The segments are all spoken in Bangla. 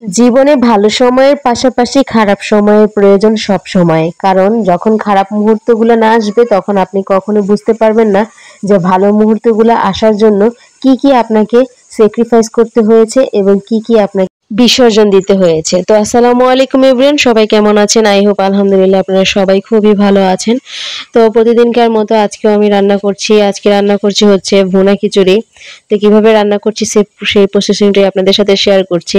জীবনে ভালো সময়ের পাশাপাশি খারাপ সময়ের প্রয়োজন সব সময়। কারণ যখন খারাপ মুহূর্তগুলো না আসবে তখন আপনি কখনো বুঝতে পারবেন না যে ভালো মুহূর্তগুলো আসার জন্য কি আপনাকে স্যাক্রিফাইস করতে হয়েছে এবং কি আপনাকে বিসর্জন দিতে হয়েছে। তো আসসালামু আলাইকুম এভরিওয়ান, সবাই কেমন আছেন? আই হোপ আলহামদুলিল্লাহ আপনারা সবাই খুবই ভালো আছেন। তো প্রতিদিনকার মতো আজকেও আমি রান্না করছি। আজকে রান্না করছি হচ্ছে ভুনা খিচুড়ি। তো কিভাবে রান্না করছি সেই প্রসেসিংটাই আপনাদের সাথে শেয়ার করছি।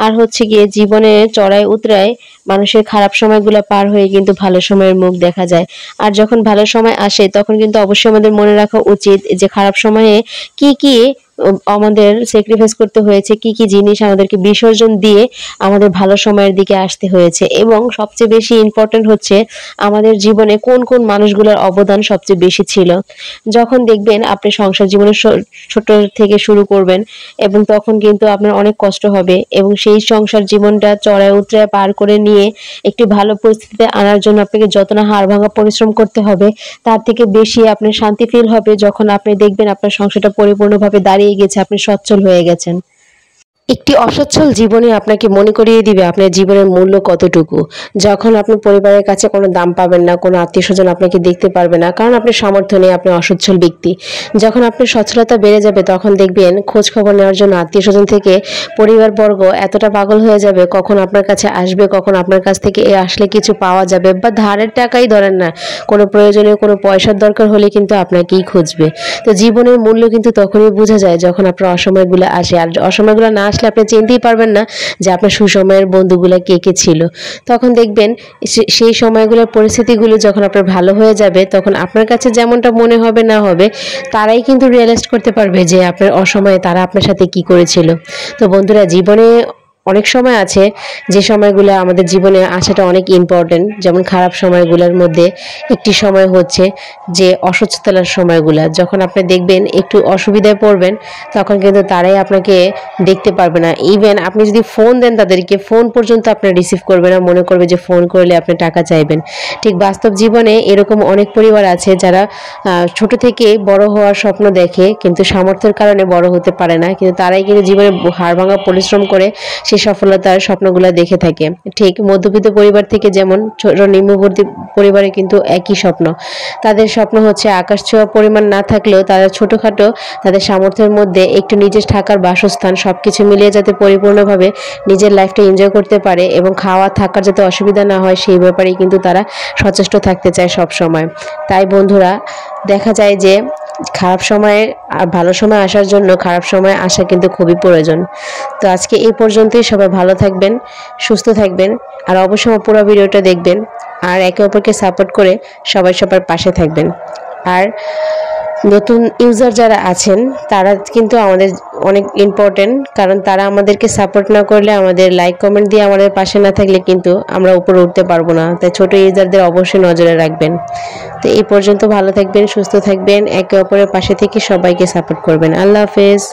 আর হচ্ছে গিয়ে জীবনে চড়াই উতরায় মানুষের খারাপ সময়গুলো পার হয়ে কিন্তু ভালো সময়ের মুখ দেখা যায়। আর যখন ভালো সময় আসে তখন কিন্তু অবশ্যই আমাদের মনে রাখা উচিত যে খারাপ সময়ে কি আমাদের স্যাক্রিফাইস করতে হয়েছে, কি জিনিস আমাদেরকে বিসর্জন দিয়ে আমাদের ভালো সময়ের দিকে আসতে হয়েছে। এবং সবচেয়ে বেশি ইম্পর্টেন্ট হচ্ছে আমাদের জীবনে কোন মানুষগুলোর অবদান সবচেয়ে বেশি ছিল। যখন দেখবেন আপনি সংসার জীবনে ছোট থেকে শুরু করবেন এবং তখন কিন্তু আপনার অনেক কষ্ট হবে এবং সেই সংসার জীবনটা চড়াই উতরায় পার করে নিয়ে একটি ভালো পরিস্থিতিতে আনার জন্য আপনাকে যত না হাড়ভাঙা পরিশ্রম করতে হবে তার থেকে বেশি আপনার শান্তি ফিল হবে যখন আপনি দেখবেন আপনার সংসারটা পরিপূর্ণভাবে দাঁড়িয়ে গেছে, আপনি সচ্ছল হয়ে গেছেন। একটি অসচ্ছল জীবনে আপনাকে মনে করিয়ে দিবে আপনার জীবনের মূল্য কতটুকু। যখন আপনি পরিবারের কাছে কোনো দাম পাবেন না, কোনো আত্মীয়স্বজন আপনাকে দেখতে পারবে না, কারণ আপনার সামর্থ্য নেই, আপনি অসচ্ছল ব্যক্তি। যখন আপনার সচ্ছলতা বেড়ে যাবে তখন দেখবেন খোঁজ খবর নেওয়ার জন্য আত্মীয়স্বজন থেকে পরিবারবর্গ এতটা পাগল হয়ে যাবে কখন আপনার কাছে আসবে, কখন আপনার কাছ থেকে আসলে কিছু পাওয়া যাবে, বা ধারের টাকাই ধরেন না, কোনো প্রয়োজনীয় কোনো পয়সার দরকার হলে কিন্তু আপনাকেই খুঁজবে। তো জীবনের মূল্য কিন্তু তখনই বোঝা যায় যখন আপনার অসময়গুলো আসে। আর অসময়গুলো না আসলে আপনি চিনতেই পারবেন না যে আপনার সুসময়ের বন্ধুগুলো কে ছিল। তখন দেখবেন সেই সময়গুলোর পরিস্থিতিগুলো যখন আপনার ভালো হয়ে যাবে তখন আপনার কাছে যেমনটা মনে হবে না হবে তারাই কিন্তু রিয়েলাইজ করতে পারবে যে আপনার অসময়ে তারা আপনার সাথে কি করেছিল। তো বন্ধুরা, জীবনে অনেক সময় আছে যে সময়গুলো আমাদের জীবনে আসাটা অনেক ইম্পর্টেন্ট। যেমন খারাপ সময়গুলোর মধ্যে একটি সময় হচ্ছে যে অসচ্ছলতার সময়গুলো। যখন আপনি দেখবেন একটু অসুবিধায় পড়বেন তখন কিন্তু তারাই আপনাকে দেখতে পারবে না। ইভেন আপনি যদি ফোন দেন তাদেরকে, ফোন পর্যন্ত আপনার রিসিভ করবে না, মনে করবে যে ফোন করলে আপনি টাকা চাইবেন। ঠিক বাস্তব জীবনে এরকম অনেক পরিবার আছে যারা ছোট থেকে বড় হওয়ার স্বপ্ন দেখে কিন্তু সামর্থ্যের কারণে বড় হতে পারে না, কিন্তু তারাই কিন্তু জীবনে হাড়ভাঙা পরিশ্রম করে সেই সফলতার স্বপ্নগুলো দেখে থাকে। ঠিক মধ্যবিত্ত পরিবার থেকে যেমন ছোট নিম্নবর্তী পরিবারে কিন্তু একই স্বপ্ন। তাদের স্বপ্ন হচ্ছে আকাশ ছোঁয়া পরিমাণ না থাকলেও তারা ছোটখাটো তাদের সামর্থ্যের মধ্যে একটু নিজের থাকার বাসস্থান সবকিছু মিলিয়ে যাতে পরিপূর্ণভাবে নিজের লাইফটা এনজয় করতে পারে এবং খাওয়া থাকার যাতে অসুবিধা না হয় সেই ব্যাপারেই কিন্তু তারা সচেষ্ট থাকতে চায় সব সময়। তাই বন্ধুরা, দেখা যায় যে খারাপ সময়ে আর ভালো সময় আসার জন্য খারাপ সময় আসা কিন্তু খুবই প্রয়োজন। তো আজকে এই পর্যন্তই। সবাই ভালো থাকবেন, সুস্থ থাকবেন, আর অবশ্যই আমার পুরো ভিডিওটা দেখবেন আর একে অপরকে সাপোর্ট করে সবাই সবার পাশে থাকবেন। আর নতুন ইউজার যারা আছেন তারা কিন্তু আমাদের অনেক ইম্পর্টেন্ট, কারণ তারা আমাদেরকে সাপোর্ট না করলে, আমাদের লাইক কমেন্ট দিয়ে আমাদের পাশে না থাকলে কিন্তু আমরা উপরে উঠতে পারবো না। তাই ছোট ইউজারদের অবশ্যই নজরে রাখবেন। তো এই পর্যন্ত ভালো থাকবেন, সুস্থ থাকবেন, একে অপরের পাশে থেকে সবাইকে সাপোর্ট করবেন। আল্লাহ হাফেজ।